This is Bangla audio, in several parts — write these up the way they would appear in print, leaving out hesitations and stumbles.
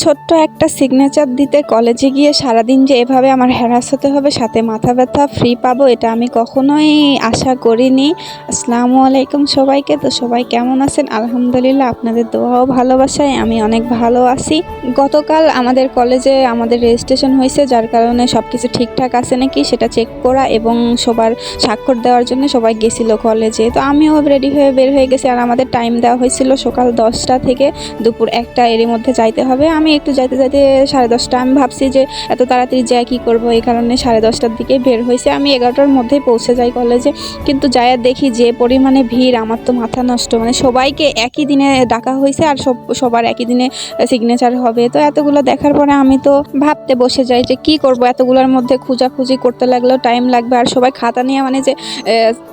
ছোট্ট একটা সিগনেচার দিতে কলেজে গিয়ে সারাদিন যে এভাবে আমার হ্যারাস হতে হবে, সাথে মাথা ব্যথা ফ্রি পাবো, এটা আমি কখনোই আশা করিনি। আসসালামু আলাইকুম সবাইকে। তো সবাই কেমন আছেন? আলহামদুলিল্লাহ, আপনাদের দোয়া ও ভালোবাসায় আমি অনেক ভালো আছি। গতকাল আমাদের কলেজে আমাদের রেজিস্ট্রেশন হয়েছে, যার কারণে সব কিছু ঠিকঠাক আছে নাকি সেটা চেক করা এবং সবার স্বাক্ষর দেওয়ার জন্য সবাই গেছিল কলেজে। তো আমিও রেডি হয়ে বের হয়ে গেছি। আর আমাদের টাইম দেওয়া হয়েছিল সকাল 10টা থেকে দুপুর 1টা, এরই মধ্যে যাইতে হবে। আমি একটু যাইতে যাইতে 10:30, আমি ভাবছি যে এত তাড়াতাড়ি যাই কী করবো, এই কারণে 10:30টার দিকে বের হয়েছে। আমি 11টার মধ্যেই পৌঁছে যাই কলেজে, কিন্তু যাই দেখি যে পরিমাণে ভিড়, আমার তো মাথা নষ্ট। মানে সবাইকে একই দিনে ডাকা হয়েছে আর সবার একই দিনে সিগনেচার হবে। তো এতগুলো দেখার পরে আমি তো ভাবতে বসে যাই যে কি করব, এতগুলোর মধ্যে খোঁজাখুঁজি করতে লাগলেও টাইম লাগবে। আর সবাই খাতা নিয়ে মানে যে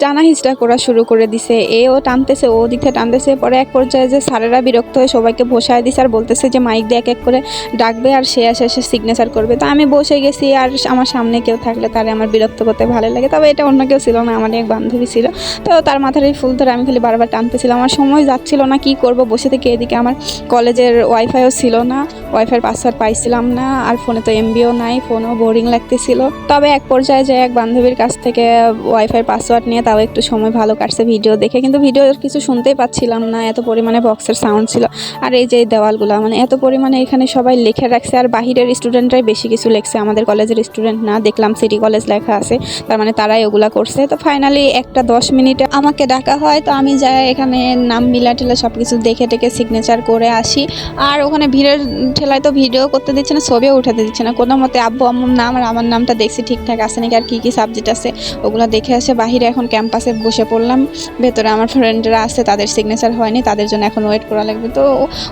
টানা হিচড়া করা শুরু করে দিছে, এও টানতেছে ও দিকে টানতেছে। পরে এক পর্যায়ে যে স্যারেরা বিরক্ত হয়ে সবাইকে বসায় দিছে আর বলতেছে যে মাইক দিয়ে এক এক করে ডাকবে আর সে এসে সিগনেচার করবে। তো আমি বসে গেছি, আর আমার সামনে কেউ থাকলে তারে আমার বিরক্ত করতে ভালো লাগে। তবে এটা অন্য কেউ ছিল না, আমার এক বান্ধবী ছিল। তো তার মাথার এই ফুল ধরে আমি খালি বারবার টানতেছিলাম। আমার সময় যাচ্ছিল না, কি করব বসে থেকে। এদিকে আমার কলেজের ওয়াইফাইও ছিল না, ওয়াইফাইয়ের পাসওয়ার্ড পাইছিলাম না, আর ফোনে তো এমবিও নাই, ফোনও বোরিং লাগতেছিল। তবে এক পর্যায়ে যে এক বান্ধবীর কাছ থেকে ওয়াইফাইয়ের পাসওয়ার্ড নিয়ে তাও একটু সময় ভালো কাটছে ভিডিও দেখে, কিন্তু ভিডিওর কিছু শুনতেই পাচ্ছিলাম না, এত পরিমাণে বক্সের সাউন্ড ছিল। আর এই যে দেওয়ালগুলো মানে এত পরিমাণে এখানে সবাই লিখে রাখছে, আর বাহিরের স্টুডেন্টরাই বেশি কিছু লিখছে, আমাদের কলেজের স্টুডেন্ট না। দেখলাম সিটি কলেজ লেখা আছে, তার মানে তারাই ওগুলা করছে। তো ফাইনালি 1টা 10 মিনিটে আমাকে ডাকা হয়। তো আমি যাই এখানে নাম মিলা টিলা সব কিছু দেখে টেকে সিগনেচার করে আসি। আর ওখানে ভিড়ের ঠেলায় তো ভিডিও করতে দিচ্ছে না, ছবিও উঠাতে দিচ্ছে না কোনো মতে। আব্বু আম্মুর নাম আর আমার নামটা দেখছি ঠিকঠাক আছে নাকি, আর কী কী সাবজেক্ট আছে ওগুলো দেখে আসে বাহিরে এখন ক্যাম্পাসে বসে পড়লাম। ভেতরে আমার ফ্রেন্ডরা আছে, তাদের সিগনেচার হয়নি, তাদের জন্য এখন ওয়েট করা লাগবে। তো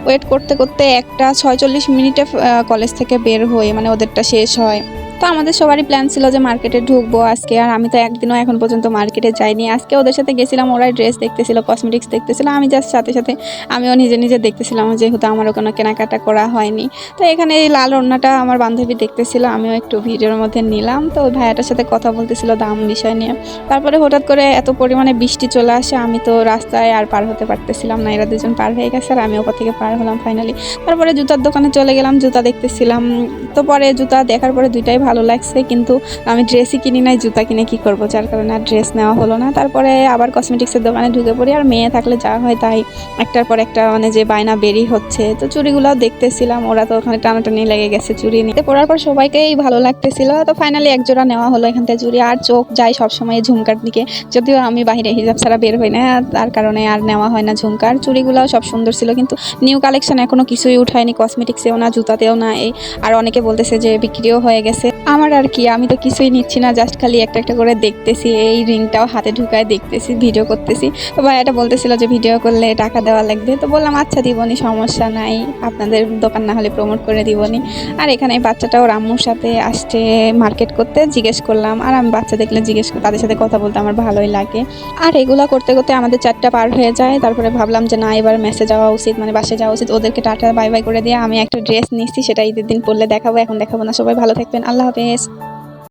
ওয়েট করতে করতে 1টা 46 মিনিটে কলেজ থেকে বের হই, মানে ওদেরটা শেষ হয়। তো আমাদের সবারই প্ল্যান ছিল যে মার্কেটে ঢুকবো আজকে, আর আমি তো একদিনও এখন পর্যন্ত মার্কেটে যাইনি। আজকে ওদের সাথে গেছিলাম, ওরাই ড্রেস দেখতেছিল, কসমেটিক্স দেখতেছিল, আমি জাস্ট সাথে সাথে আমিও নিজে নিজে দেখতেছিলাম, যেহেতু আমারও কোনো কেনাকাটা করা হয়নি। তো এখানে এই লাল ওড়নাটা আমার বান্ধবী দেখতেছিল, আমিও একটু ভিডিওর মধ্যে নিলাম। তো ওই ভাইয়াটার সাথে কথা বলতেছিল দাম বিষয় নিয়ে। তারপরে হঠাৎ করে এত পরিমাণে বৃষ্টি চলে আসে, আমি তো রাস্তায় আর পার হতে পারতেছিলাম না। এরা দুজন পার হয়ে গেছে আর আমি ওপর থেকে পার হলাম ফাইনালি। তারপরে জুতার দোকানে চলে গেলাম, জুতা দেখতেছিলাম। তো পরে জুতা দেখার পরে দুইটাই ভালো লাগছে, কিন্তু আমি ড্রেসই কিনি নাই, জুতা কিনে কি করব, যার কারণে আর ড্রেস নেওয়া হলো না। তারপরে আবার কসমেটিক্সের দোকানে ঢুকে পড়ি, আর মেয়ে থাকলে যা হয় তাই, একটার পর একটা মানে যে বায়না বেরি হচ্ছে। তো চুড়িগুলোও দেখতেছিলাম, ওরা তো ওখানে টানাটানি লেগে গেছে চুড়ি নিতে। পরার পর সবাইকেই ভালো লাগতেছিল। তো ফাইনালি এক জোড়া নেওয়া হলো এখান থেকে চুড়ি। আর চোখ যায় সবসময় ঝুমকার দিকে, যদিও আমি বাহিরে হিজাব ছাড়া বের হই না, তার কারণে আর নেওয়া হয় না ঝুমকার। চুড়িগুলোও সব সুন্দর ছিল, কিন্তু নিউ কালেকশন এখনো কিছুই উঠায়নি, কসমেটিক্সেও না, জুতাতেও না। এই আর অনেকে বলতেছে যে বিক্রিও হয়ে গেছে। আমার আর কি, আমি তো কিছুই নিচ্ছি না, জাস্ট খালি একটা একটা করে দেখতেছি। এই রিংটাও হাতে ঢুকায় দেখতেছি, ভিডিও করতেছি। তো ভাইয়াটা বলতেছিল যে ভিডিও করলে টাকা দেওয়া লাগবে। তো বললাম আচ্ছা দিবনি, সমস্যা নাই, আপনাদের দোকান না হলে প্রমোট করে দিবনি। আর এখানে বাচ্চাটাও আম্মুর সাথে আসছে মার্কেট করতে, জিজ্ঞেস করলাম। আর আমি বাচ্চা দেখলে তাদের সাথে কথা বলতে আমার ভালোই লাগে। আর এগুলা করতে করতে আমাদের 4টা পার হয়ে যায়। তারপরে ভাবলাম যে না, এবার মেসে যাওয়া উচিত, মানে বাসে যাওয়া উচিত। ওদেরকে টাটা বাই বাই করে দিয়ে আমি একটা ড্রেস নিচ্ছি, সেটা ঈদের দিন পরলে দেখাবো, এখন দেখাবো না। সবাই ভালো থাকবেন, আল্লাহ হাফেজ।